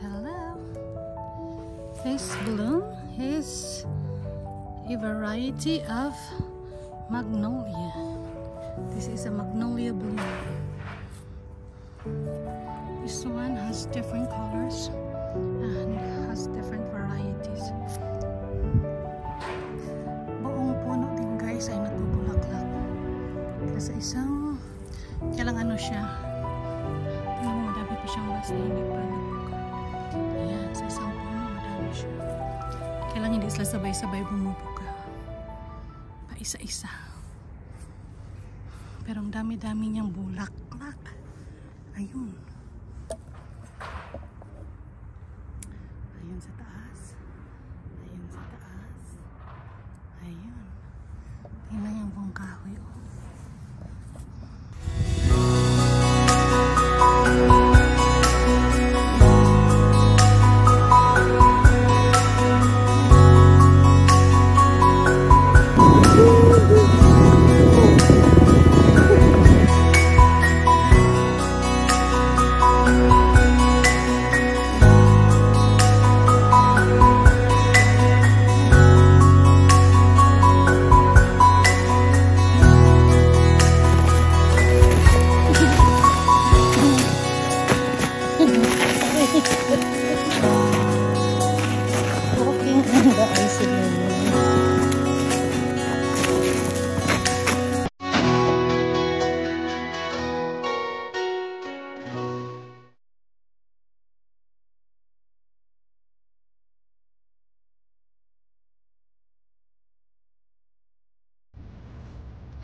Hello. This bloom is a variety of magnolia. This is a magnolia bloom. This one has different colors and has different varieties. Buong puno din guys ay nagbubulaklak. Kasi isang kailang ano siya. Tingnan mo, madami pa siyang basta hindi pa nagbuka. Ayan, sa isang puno madami siya. Kailang hindi sila sabay-sabay bumubuka. Pa isa-isa. Pero ang dami-dami niyang bulaklak. Ayun. Ayun sa taas. Ayun sa taas. Ayun. Tingnan yung buong kahoy. Oh.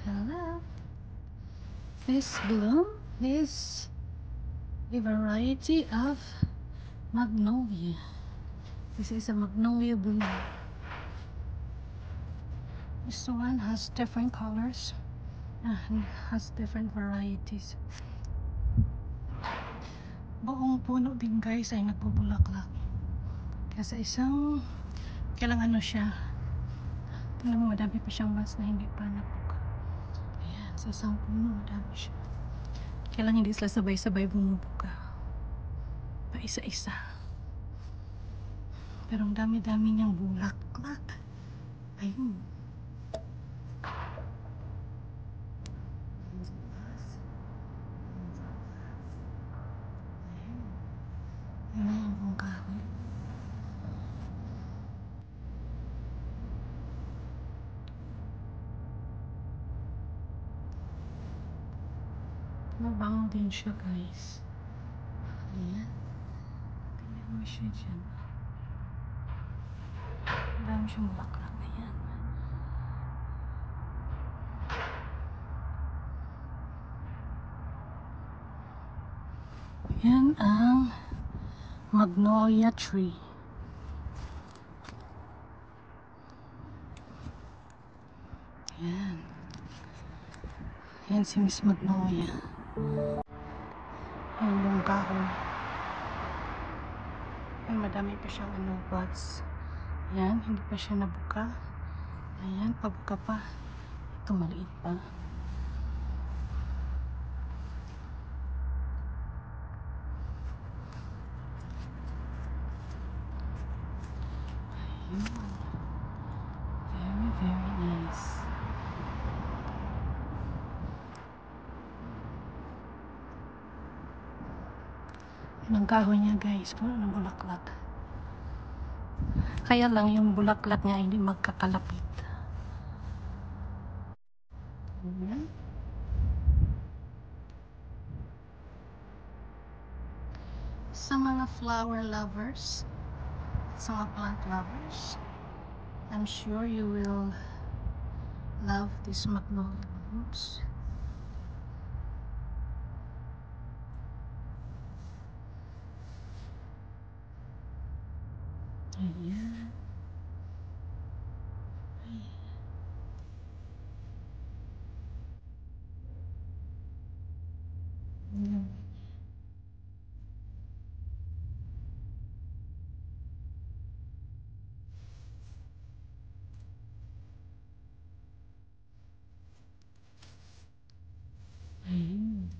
Hello. This bloom is a variety of magnolia. This is a magnolia bloom. This one has different colors and has different varieties. Buong puno din guys ay nagbubulaklak. Kasi isang kailang ano siya. Tingnan mo, madami pa siyang bas na hindi pa nagbuka. Ayan, sa isang puno madami siya. Kailang hindi sila sabay-sabay bumubuka. Pa isa-isa. Pero ang dami-dami niyang bulaklak. Ayun. Ayun yung buong kahoy. Mabango din siya guys. Ayan. Tingnan mo siya dyan. Marami siyang bulaklak. Ayan. Ayan ang magnolia tree. Ayan. Ayan si Miss Magnolia. Ayan yung kahoy. Ayan, madami pa siyang buds. Ayan, hindi pa siya nabuka. Ayan, pabuka pa. Ito maliit pa. Ayun. Very, very nice. Ang kahoy niya guys, puro ng bulaklak. Kaya lang yung bulaklak niya hindi magkakalapit. Sa mga flower lovers, sa mga plant lovers, I'm sure you will love these magnolia blooms. Ayan. Ayan. Ayan. Ayan.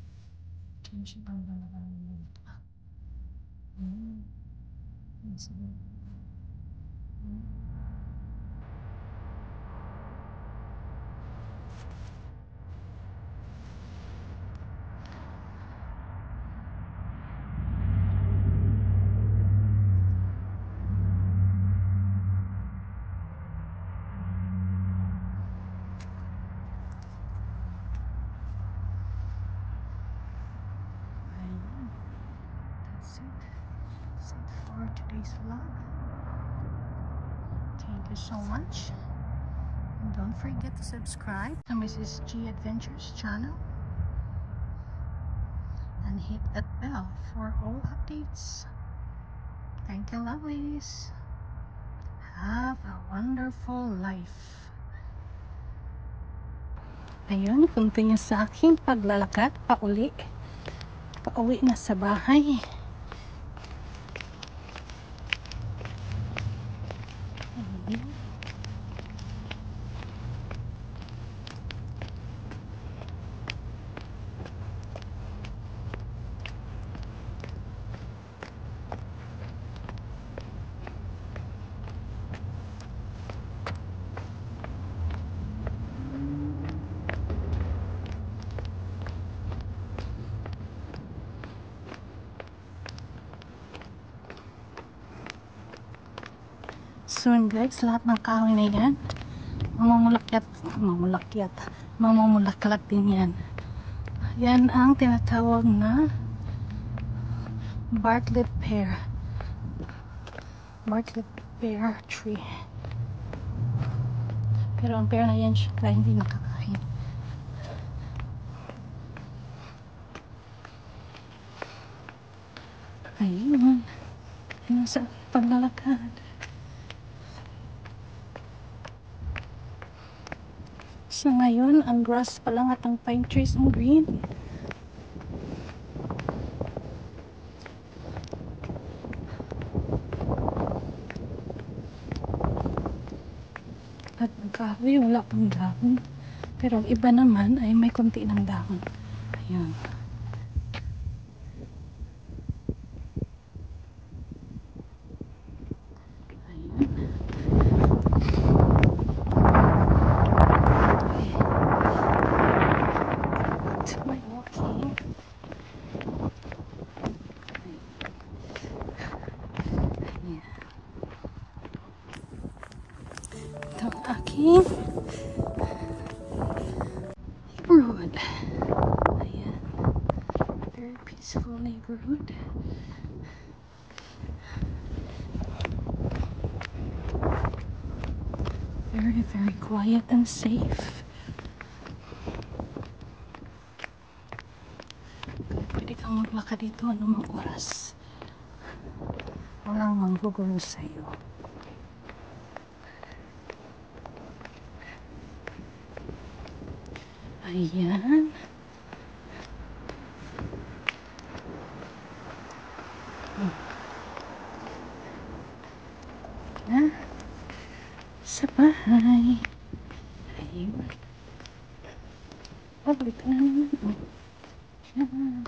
Ayan siya pang balakan ng bulaklak. Ayan. That's it for today's vlog. Thank you so much. And don't forget to subscribe to Mrs. G Adventures channel. And hit that bell for all updates. Thank you, lovelies. Have a wonderful life. Ayun, continue sa aking paglalakad pauwi na sa bahay. Ayun. Soon guys, lahat ng kahoy na yan mamumulaklak din yan. Yan ang tinatawag na Bartlett pear tree. Pero ang pear na yan syempre hindi nakakain. Ayun, yun sa paglalakad. So ngayon, ang grass pa lang at ang pine trees ang green. At ang kahoy, wala pang dahon. Pero ang iba naman ay may konti ng dahon. Ayun. Ito ang aking neighborhood. Ayan. Very peaceful neighborhood. Very, very quiet and safe. Pwede kang maglakad dito anumang oras. Walang manggugulo sa'yo. Ayan. Na sa bahay. Ayun. Pabalik na naman. Ayan.